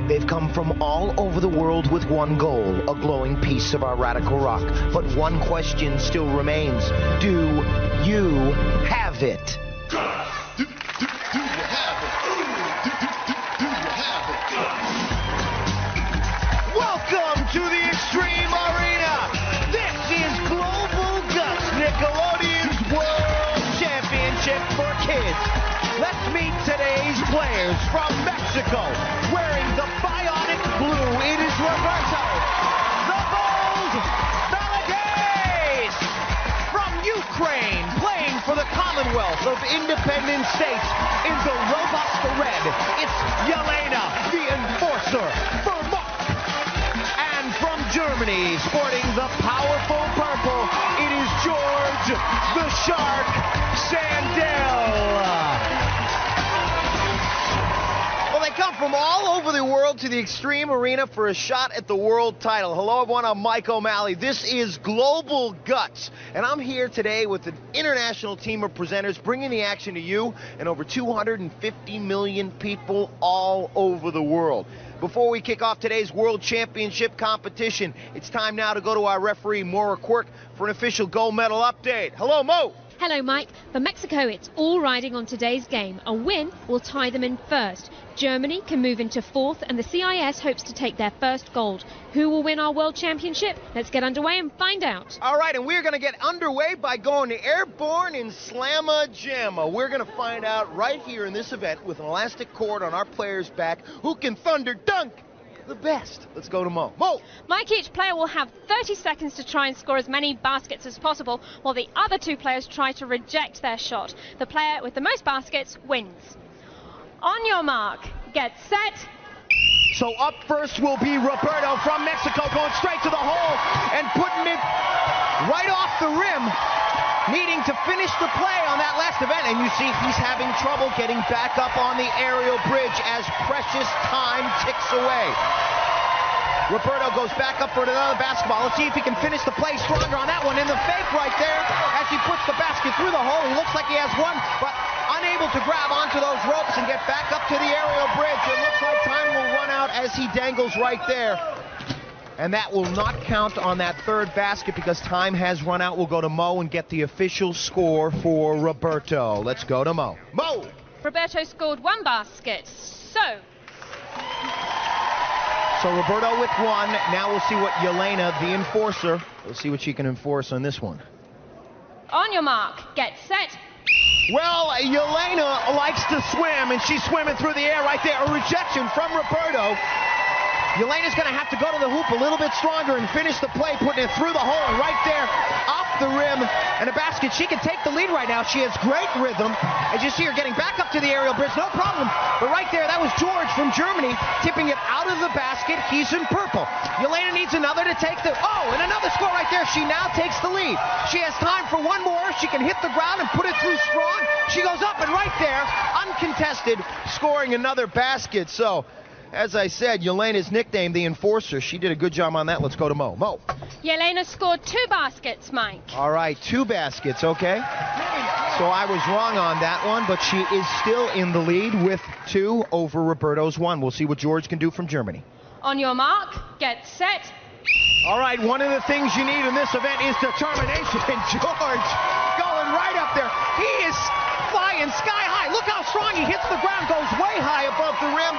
They've come from all over the world with one goal, a glowing piece of our radical rock. But one question still remains. Do you have it? Do you have it? Do you have it? Welcome to the Extreme Arena. This is Global Guts, Nickelodeon's World Championship for kids. Let's meet today's players from Mexico. Wearing the bionic blue, it is Roberto, the bold Valadez. From Ukraine, playing for the Commonwealth of Independent States in the robust red, it's Yelena, the enforcer, Furmak. And from Germany, sporting the powerful purple, it is Georg, the shark, Sandel. Well, they come from all over the world to the Extreme Arena for a shot at the world title. Hello, everyone. I'm Mike O'Malley. This is Global Guts, and I'm here today with an international team of presenters bringing the action to you and over 250 million people all over the world. Before we kick off today's World Championship competition, it's time now to go to our referee, Maura Quirk, for an official gold medal update. Hello, Mo. Hello, Mike. For Mexico, it's all riding on today's game. A win will tie them in first. Germany can move into fourth, and the CIS hopes to take their first gold. Who will win our World Championship? Let's get underway and find out. All right, and we're going to get underway by going to airborne in Slam-A-Jama. We're going to find out right here in this event with an elastic cord on our player's back who can thunder dunk the best. Let's go to Mo. Mo! Mike, each player will have 30 seconds to try and score as many baskets as possible, while the other two players try to reject their shot. The player with the most baskets wins. On your mark, get set. So up first will be Roberto from Mexico, going straight to the hole and putting it right off the rim, needing to finish the play on that last event. And you see he's having trouble getting back up on the aerial bridge as precious time ticks away. Roberto goes back up for another basketball. Let's see if he can finish the play stronger on that one. In the fake right there as he puts the basket through the hole. He looks like he has one, but unable to grab onto those ropes and get back up to the aerial bridge. It looks like time will run out as he dangles right there. And that will not count on that third basket because time has run out. We'll go to Mo and get the official score for Roberto. Let's go to Mo. Mo! Roberto scored one basket. So Roberto with one. Now we'll see what Yelena, the enforcer, we'll see what she can enforce on this one. On your mark, get set. Well, Yelena likes to swim, and she's swimming through the air right there. A rejection from Roberto. Yelena's going to have to go to the hoop a little bit stronger and finish the play, putting it through the hole and right there off the rim and a basket. She can take the lead right now. She has great rhythm. As you see her getting back up to the aerial bridge, no problem. But right there, that was Georg from Germany tipping it out of the basket. He's in purple. Yelena needs another to take the... Oh, and another score right there. She now takes the lead. She has time for one more. She can hit the ground and put it through strong. She goes up and right there, uncontested, scoring another basket. So... as I said, Yelena's nicknamed the enforcer. She did a good job on that. Let's go to Mo. Mo. Yelena scored two baskets, Mike. All right, two baskets, okay. So I was wrong on that one, but she is still in the lead with two over Roberto's one. We'll see what George can do from Germany. On your mark, get set. All right, one of the things you need in this event is determination. And George going right up there. He is flying sky high. Look how strong he hits the ground, goes way high above the rim.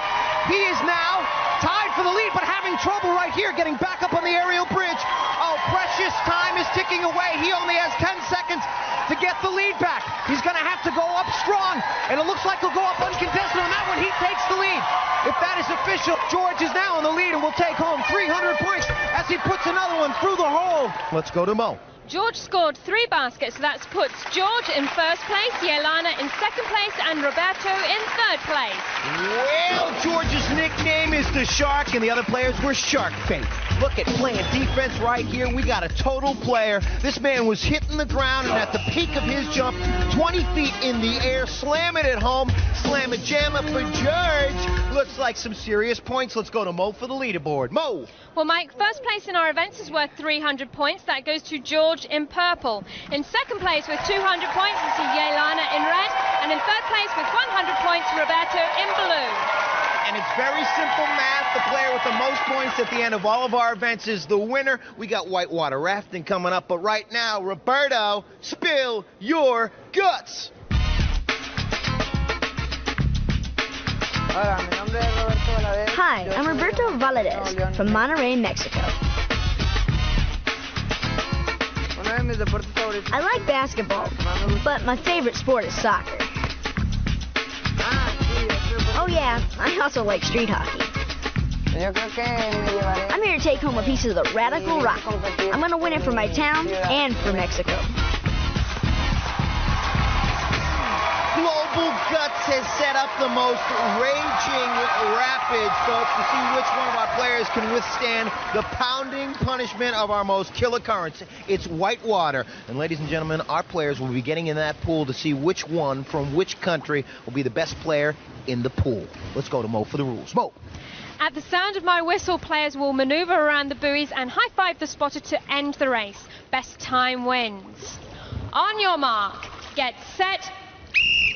He is now tied for the lead, but having trouble right here getting back up on the aerial bridge. Oh, precious time is ticking away. He only has 10 seconds to get the lead back. He's going to have to go up strong, and it looks like he'll go up uncontested on that one. He takes the lead. If that is official, George is now in the lead and will take home 300 points as he puts another one through the hole. Let's go to Mo. George scored three baskets, so that puts George in first place, Yelena in second place, and Roberto in third place. Well, George's nickname is the Shark, and the other players were Shark Bait. Look at playing defense right here. We got a total player. This man was hitting the ground, and at the peak of his jump, 20 feet in the air, slam it at home. Slam-A-Jama for George. Looks like some serious points. Let's go to Mo for the leaderboard. Mo. Well, Mike, first place in our events is worth 300 points. That goes to George in purple. In second place with 200 points is Yelena in red. And in third place with 100 points, Roberto in blue. And it's very simple math. The player with the most points at the end of all of our events is the winner. We got whitewater rafting coming up, but right now, Roberto, spill your guts. Hi, I'm Roberto Valadez from Monterrey, Mexico. I like basketball, but my favorite sport is soccer. Oh yeah, I also like street hockey. I'm here to take home a piece of the radical rock. I'm going to win it for my town and for Mexico. Global Guts has set up the most raging rapids, folks, to see which one of our players can withstand the pounding punishment of our most killer currents. It's whitewater. And ladies and gentlemen, our players will be getting in that pool to see which one from which country will be the best player in the pool. Let's go to Mo for the rules. Mo. At the sound of my whistle, players will maneuver around the buoys and high-five the spotter to end the race. Best time wins. On your mark, get set.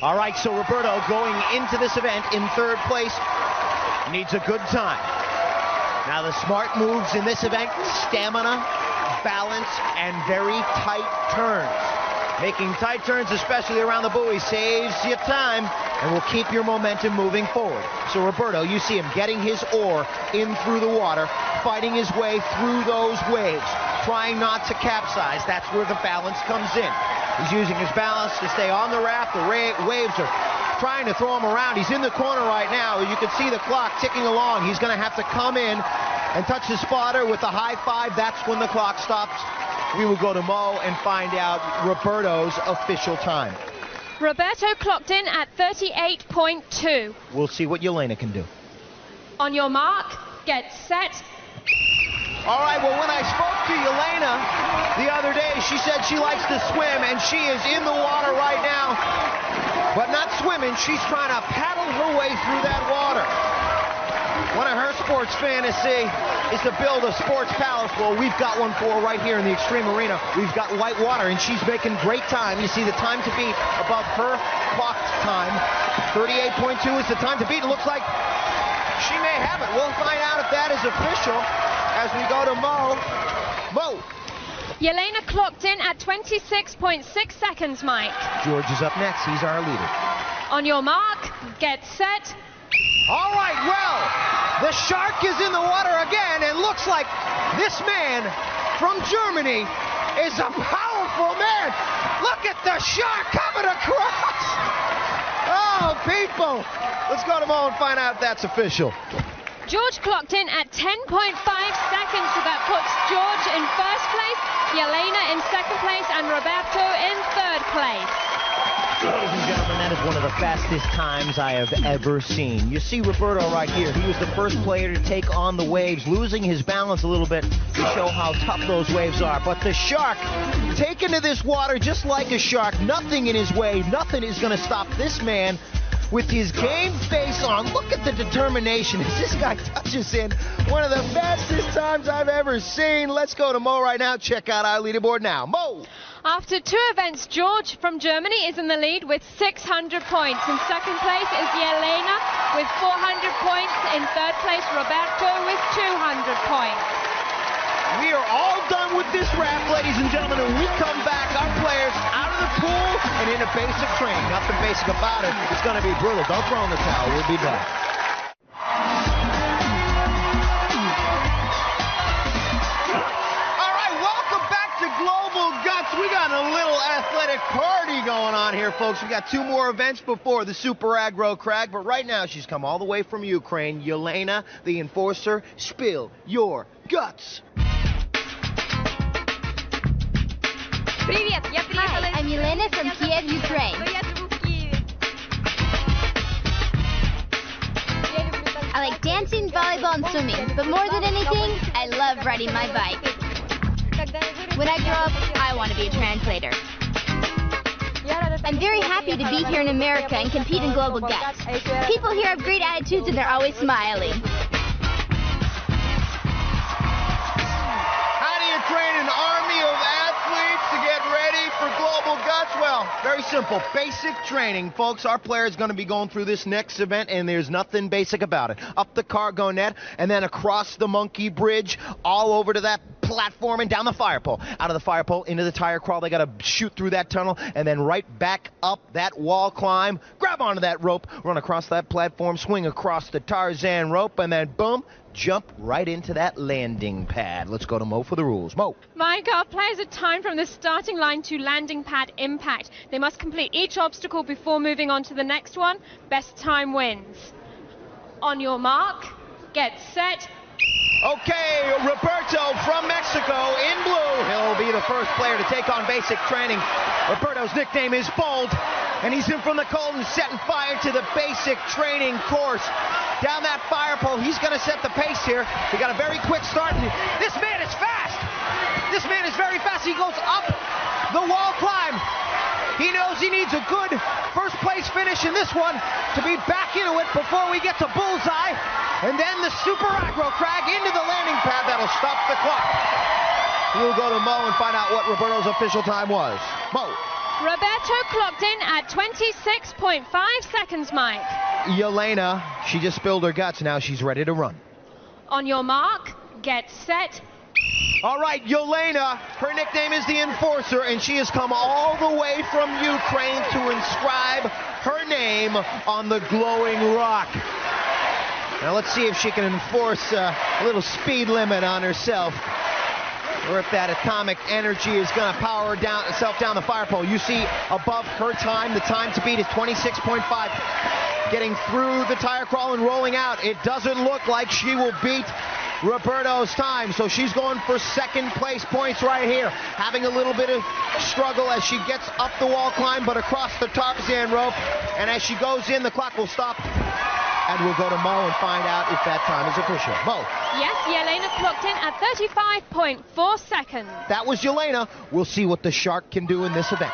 All right, so Roberto going into this event in third place needs a good time. Now the smart moves in this event, stamina, balance, and very tight turns. Making tight turns, especially around the buoy, saves you time and will keep your momentum moving forward. So Roberto, you see him getting his oar in through the water, fighting his way through those waves, trying not to capsize. That's where the balance comes in. He's using his balance to stay on the raft. The waves are trying to throw him around. He's in the corner right now. You can see the clock ticking along. He's going to have to come in and touch the spotter with the high five. That's when the clock stops. We will go to Mo and find out Roberto's official time. Roberto clocked in at 38.2. We'll see what Yelena can do. On your mark, get set. All right, well, when I spoke to Yelena the other day, she said she likes to swim, and she is in the water right now. But not swimming, she's trying to paddle her way through that water. One of her sports fantasy is to build a sports palace. Well, we've got one for her right here in the Extreme Arena. We've got white water, and she's making great time. You see the time to beat above her clocked time. 38.2 is the time to beat. It looks like she may have it. We'll find out if that is official as we go to Mo. Mo. Yelena clocked in at 26.6 seconds, Mike. George is up next. He's our leader. On your mark, get set. All right, well, the shark is in the water again, and looks like this man from Germany is a powerful man. Look at the shark coming across. Oh, people. Let's go to Mo and find out if that's official. George clocked in at 10.5 seconds, so that puts George in first place, Yelena in second place, and Roberto in third place. Ladies and gentlemen, that is one of the fastest times I have ever seen. You see Roberto right here. He was the first player to take on the waves, losing his balance a little bit to show how tough those waves are. But the shark, taken to this water just like a shark, nothing in his way, nothing is going to stop this man with his game face on. Look at the determination as this guy touches in. One of the fastest times I've ever seen. Let's go to Mo right now. Check out our leaderboard now. Mo! After two events, George from Germany is in the lead with 600 points. In second place is Yelena with 400 points. In third place, Roberto with 200 points. We are all done with this raft, ladies and gentlemen, and we come back, our players out of the pool and into basic training. Nothing basic about it. It's going to be brutal. Don't throw in the towel. We'll be back. All right, welcome back to Global Guts. We got a little athletic party going on here, folks. We got two more events before the Super Aggro Crag, but right now she's come all the way from Ukraine. Yelena, the enforcer, spill your guts. Hi, I'm Yelena from Kiev, Ukraine. I like dancing, volleyball, and swimming, but more than anything, I love riding my bike. When I grow up, I want to be a translator. I'm very happy to be here in America and compete in Global Guts. People here have great attitudes and they're always smiling. How do you train an army of athletes to get ready for Global Guts? Well, Very simple, basic training, folks. Our player is going to be going through this next event, and there's nothing basic about it. Up the cargo net, and then across the monkey bridge, all over to that platform and down the fire pole. Out of the fire pole, into the tire crawl. They got to shoot through that tunnel, and then right back up that wall climb, grab onto that rope, run across that platform, swing across the Tarzan rope, and then boom, jump right into that landing pad. Let's go to Mo for the rules. Mo. Mike, our players are timed from the starting line to landing pad impact. They must complete each obstacle before moving on to the next one. Best time wins. On your mark, get set. Okay, Roberto from Mexico in blue. He'll be the first player to take on basic training. Roberto's nickname is Bold, and he's in from the cold and setting fire to the basic training course. Down that fire pole, he's going to set the pace here. He got a very quick start, and this man is fast. This man is very fast. He goes up the wall climb. He knows he needs a good first place finish in this one to be back into it before we get to bullseye. And then the super aggro Crag into the landing pad. That'll stop the clock. We'll go to Mo and find out what Roberto's official time was. Mo. Roberto clocked in at 26.5 seconds, Mike. Yelena, she just spilled her guts. Now she's ready to run. On your mark, get set. All right, Yelena, her nickname is the Enforcer, and she has come all the way from Ukraine to inscribe her name on the glowing rock. Now let's see if she can enforce a little speed limit on herself, or if that atomic energy is going to power itself down the fire pole. You see above her time, the time to beat is 26.5. Getting through the tire crawl and rolling out, it doesn't look like she will beat Roberto's time, so she's going for second place points right here. Having a little bit of struggle as she gets up the wall climb, but across the Tarzan rope, and as she goes in, the clock will stop, and we'll go to Mo and find out if that time is official. Mo. Yes, Yelena clocked in at 35.4 seconds. That was Yelena. We'll see what the Shark can do in this event.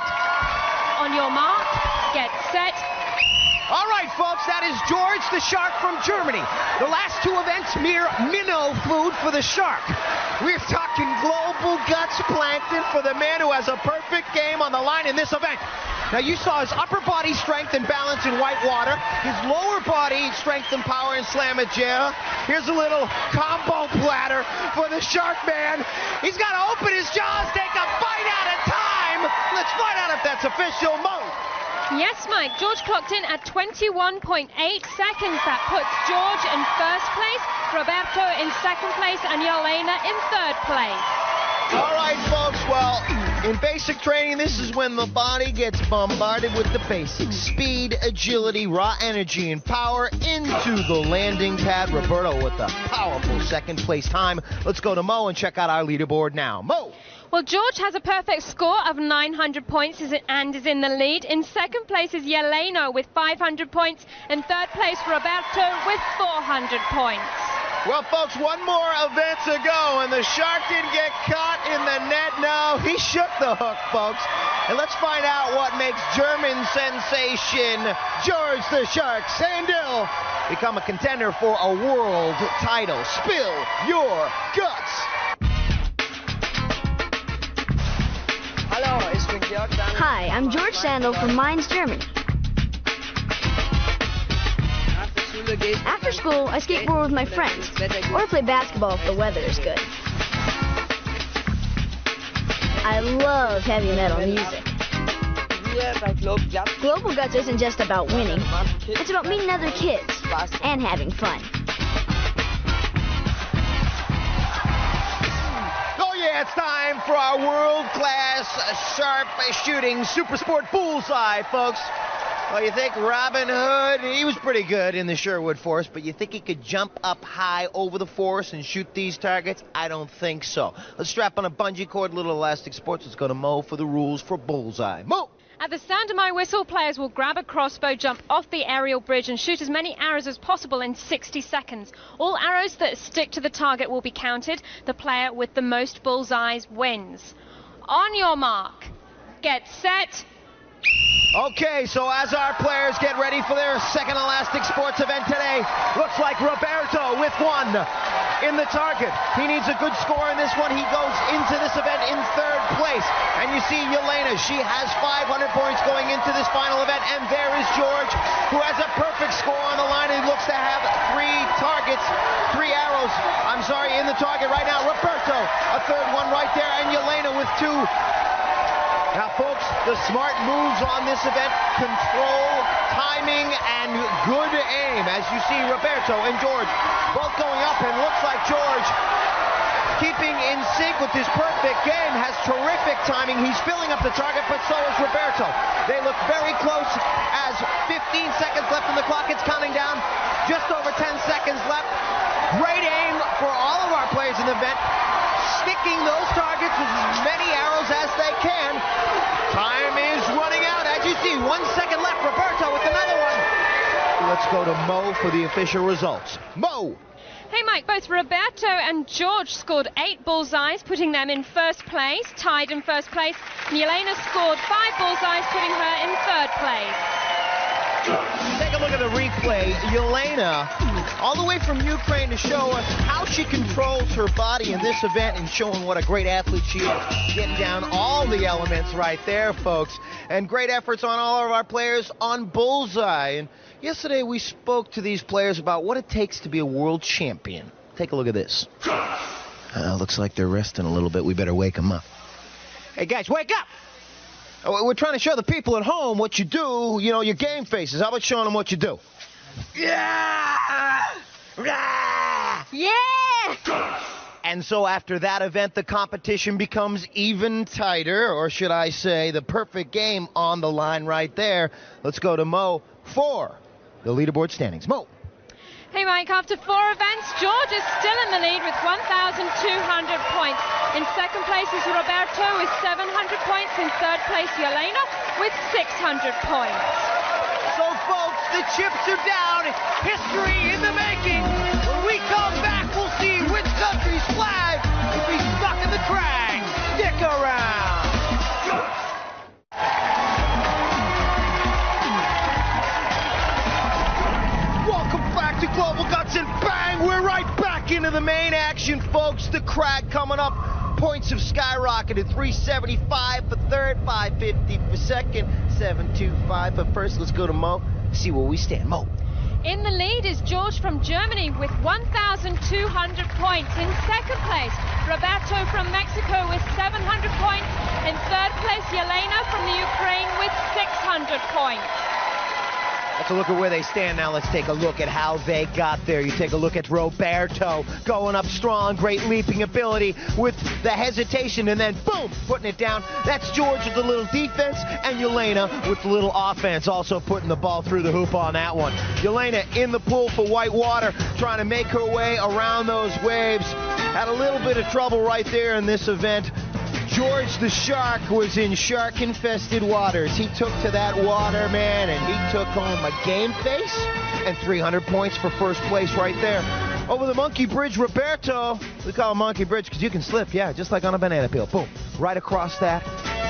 On your mark, get set. All right, folks, that is Georg the Shark from Germany. The last two events, mere minnow food for the Shark. We're talking global guts plankton for the man who has a perfect game on the line in this event. Now, you saw his upper body strength and balance in white water, his lower body strength and power in Slam-A-Jama. Here's a little combo platter for the Shark man. He's got to open his jaws, take a bite at a time. Let's find out if that's official. Mo. Yes, Mike. Georg clocked in at 21.8 seconds. That puts Georg in first place, Roberto in second place, and Yelena in third place. All right, folks. Well, in basic training, this is when the body gets bombarded with the basics. Speed, agility, raw energy, and power into the landing pad. Roberto with a powerful second place time. Let's go to Mo and check out our leaderboard now. Mo. Well, Georg has a perfect score of 900 points and is in the lead. In second place is Yelena with 500 points. In third place, Roberto with 400 points. Well, folks, one more event to go, and the Shark didn't get caught in the net. No, he shook the hook, folks. And let's find out what makes German sensation Georg the Shark Sandel become a contender for a world title. Spill your guts. Hi, I'm Georg Sandel from Mainz, Germany. After school, I skateboard with my friends, or play basketball if the weather is good. I love heavy metal music. Global Guts isn't just about winning, it's about meeting other kids and having fun. Yeah, it's time for our world-class sharp shooting super sport bullseye, folks. Well, you think Robin Hood, he was pretty good in the Sherwood Forest, but you think he could jump up high over the forest and shoot these targets? I don't think so. Let's strap on a bungee cord, little elastic sports. Let's go to Mo for the rules for bullseye. Mo! At the sound of my whistle, players will grab a crossbow, jump off the aerial bridge and shoot as many arrows as possible in 60 seconds. All arrows that stick to the target will be counted. The player with the most bullseyes wins. On your mark, get set. Okay, so as our players get ready for their second elastic sports event today, looks like Roberto with one, in the target. He needs a good score in this one. He goes into this event in 3rd place. And you see Yelena, she has 500 points going into this final event. And there is Georg, who has a perfect score on the line. He looks to have 3 targets, 3 arrows, in the target right now. Roberto, a 3rd one right there. And Yelena with 2. Now, folks, the smart moves on this event: control, timing, and good aim. As you see, Roberto and Georg both going up, and looks like Georg, keeping in sync with his perfect game, has terrific timing. He's filling up the target, but so is Roberto. They look very close as 15 seconds left on the clock. It's counting down. Just over 10 seconds left. Great aim for all of our players in the event, sticking those targets with as many arrows as they can. Time is running out. As you see, 1 second left. Roberto with another one. Let's go to Mo for the official results. Mo. Hey Mike, both Roberto and Georg scored 8 bullseyes, putting them in 1st place, tied in 1st place. And Yelena scored 5 bullseyes, putting her in 3rd place. Take a look at the replay. Yelena, all the way from Ukraine, to show us how she controls her body in this event and showing what a great athlete she is. Getting down all the elements right there, folks. And great efforts on all of our players on bullseye. And yesterday we spoke to these players about what it takes to be a world champion. Take a look at this. Looks like they're resting a little bit. We better wake them up. Hey guys, wake up! We're trying to show the people at home what you do, you know, your game faces. How about showing them what you do? Yeah! Yeah! And so after that event, the competition becomes even tighter, or should I say, the perfect game on the line right there. Let's go to Mo for the leaderboard standings. Mo. Hey Mike, after 4 events, Georg is still in the lead with 1,200 points. In 2nd place is Roberto with 700 points. In 3rd place, Yelena with 600 points. So folks, the chips are down. History in the making. When we come back, we'll see which country's flag will be stuck in the Crag. Stick around. Welcome back to Global Guts, and bang, we're right back into the main action, folks. The Crag coming up. Points have skyrocketed. 375 for 3rd, 550 for 2nd, 725 for 1st. Let's go to Mo, see where we stand. Mo. In the lead is Georg from Germany with 1,200 points. In 2nd place, Roberto from Mexico with 700 points. In 3rd place, Yelena from the Ukraine with 600 points. That's a look at where they stand now. Let's take a look at how they got there. You take a look at Roberto going up strong, great leaping ability with the hesitation, and then boom, putting it down. That's Georg with the little defense, and Yelena with the little offense, also putting the ball through the hoop on that one. Yelena in the pool for white water, trying to make her way around those waves. Had a little bit of trouble right there in this event. Georg the Shark was in shark-infested waters. He took to that water, man, and he took home a game face and 300 points for 1st place right there. Over the monkey bridge, Roberto, we call it monkey bridge because you can slip, yeah, just like on a banana peel. Boom, right across that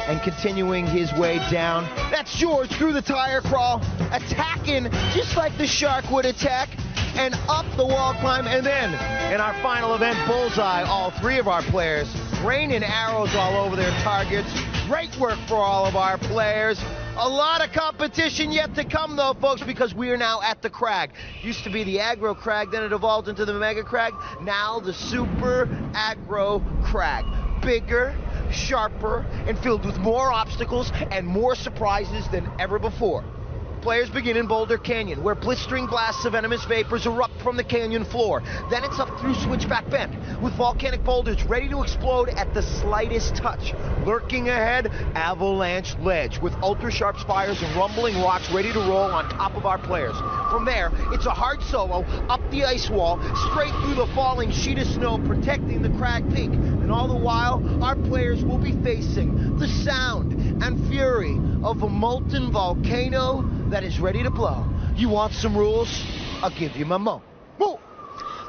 and continuing his way down. That's Georg through the tire crawl, attacking just like the shark would attack, and up the wall climb. And then in our final event, bullseye, all 3 of our players raining arrows all over their targets. Great work for all of our players. A lot of competition yet to come, though, folks, because we are now at the Crag. Used to be the Aggro Crag, then it evolved into the Mega Crag. Now the Super Aggro Crag. Bigger, sharper, and filled with more obstacles and more surprises than ever before. Players begin in Boulder Canyon, where blistering blasts of venomous vapors erupt from the canyon floor. Then it's up through Switchback Bend, with volcanic boulders ready to explode at the slightest touch. Lurking ahead, Avalanche Ledge, with ultra-sharp spires and rumbling rocks ready to roll on top of our players. From there, it's a hard solo, up the ice wall, straight through the falling sheet of snow, protecting the Crag Peak. And all the while, our players will be facing the sound and fury of a molten volcano that is ready to blow. You want some rules? I'll give you my mo. Woo!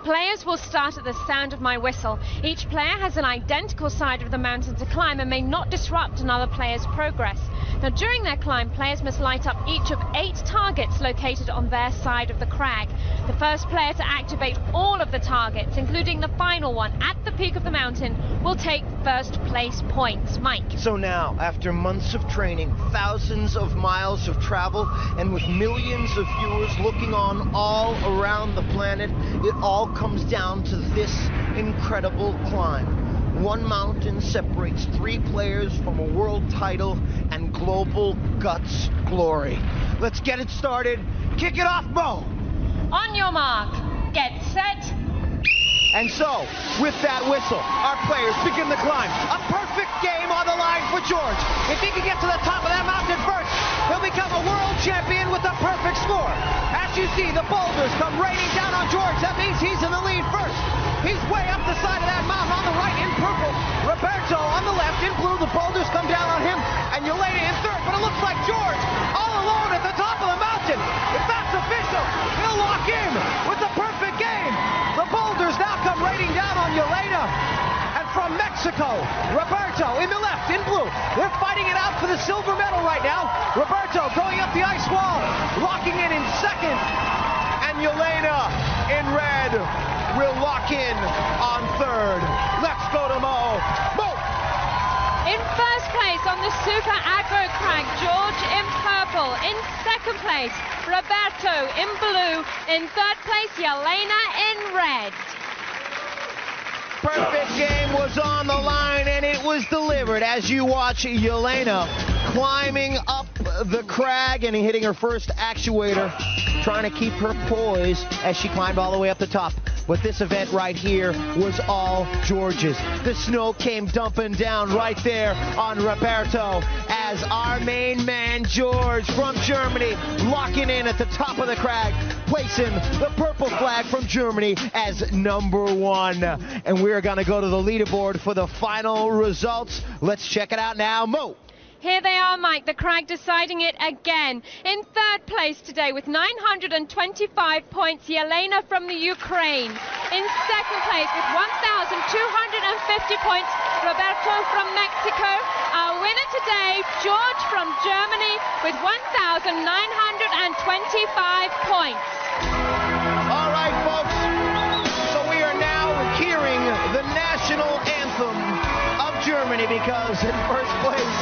Players will start at the sound of my whistle. Each player has an identical side of the mountain to climb and may not disrupt another player's progress. Now, during their climb, players must light up each of 8 targets located on their side of the crag. The first player to activate all of the targets, including the final one at the peak of the mountain, will take first place points. Mike. So now, after months of training, thousands of miles of travel, and with millions of viewers looking on all around the planet, it all comes down to this incredible climb. One mountain separates 3 players from a world title and global guts glory. Let's get it started. Kick it off, Mo. On your mark, get set. And so, with that whistle, our players begin the climb. A perfect game on the line for Georg. If he can get to the top of that mountain first, he'll become a world champion with a perfect score. As you see, the boulders come raining down on Georg. That means he's in the lead first. He's way up the side of that mountain on the right in purple. Roberto on the left in blue. The boulders come down on him. And Yelena in third. But it looks like Georg all alone at the top of the mountain. If that's official, he'll lock in with the perfect game. The boulders now come raining down on Yelena. And from Mexico, Roberto in the left in blue. They're fighting it out for the silver medal right now. Roberto going up the ice wall, locking in second. And Yelena in red will lock in on third. Let's go to Mo. Mo! In first place on the Super Aggro Crag, Georg in purple. In second place, Roberto in blue. In third place, Yelena in red. Perfect game was on the line, and it was delivered as you watch Yelena climbing up the crag and hitting her first actuator, trying to keep her poise as she climbed all the way up the top. But this event right here was all Georg's. The snow came dumping down right there on Roberto as our main man, Georg from Germany, locking in at the top of the crag, placing the purple flag from Germany as #1. And we're going to go to the leaderboard for the final results. Let's check it out now. Mo. Here they are, Mike, the crag deciding it again. In third place today with 925 points, Yelena from the Ukraine. In second place with 1,250 points, Roberto from Mexico. Our winner today, Georg from Germany with 1,925 points. All right, folks. So we are now hearing the national anthem of Germany, because in first place,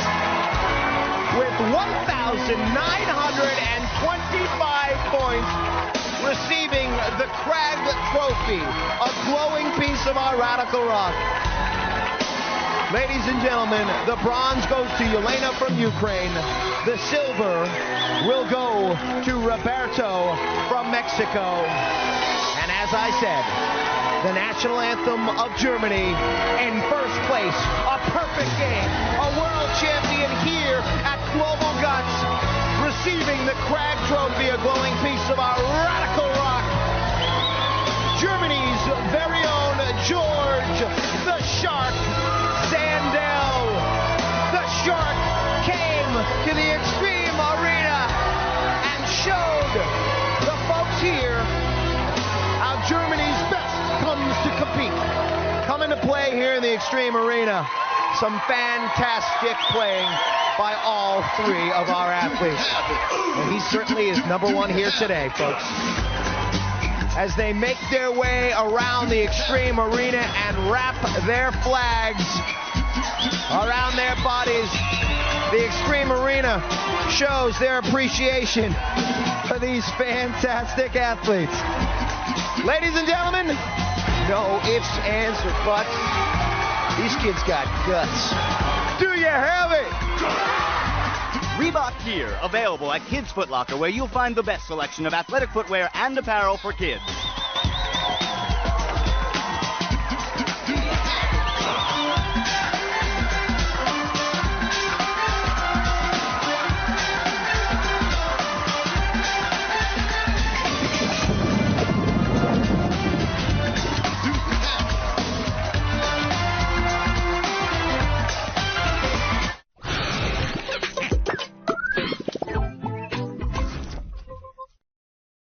with 1,925 points, receiving the Crag Trophy, a glowing piece of our radical rock. Ladies and gentlemen, the bronze goes to Yelena from Ukraine. The silver will go to Roberto from Mexico. And as I said, the national anthem of Germany in first place. A perfect game. A world champion here at Global Guts, receiving the Crag Trophy, a glowing piece of our radical rock. Germany's very own Georg, the Shark, Sandel. The Shark came to the Extreme Arena and showed the folks here how Germany's best comes to compete. Coming to play here in the Extreme Arena. Some fantastic playing by all 3 of our athletes. And he certainly is #1 here today, folks. As they make their way around the Extreme Arena and wrap their flags around their bodies, the Extreme Arena shows their appreciation for these fantastic athletes. Ladies and gentlemen, no ifs, ands, or buts. These kids got guts. Do you have it? Reebok gear, available at Kids Foot Locker, where you'll find the best selection of athletic footwear and apparel for kids.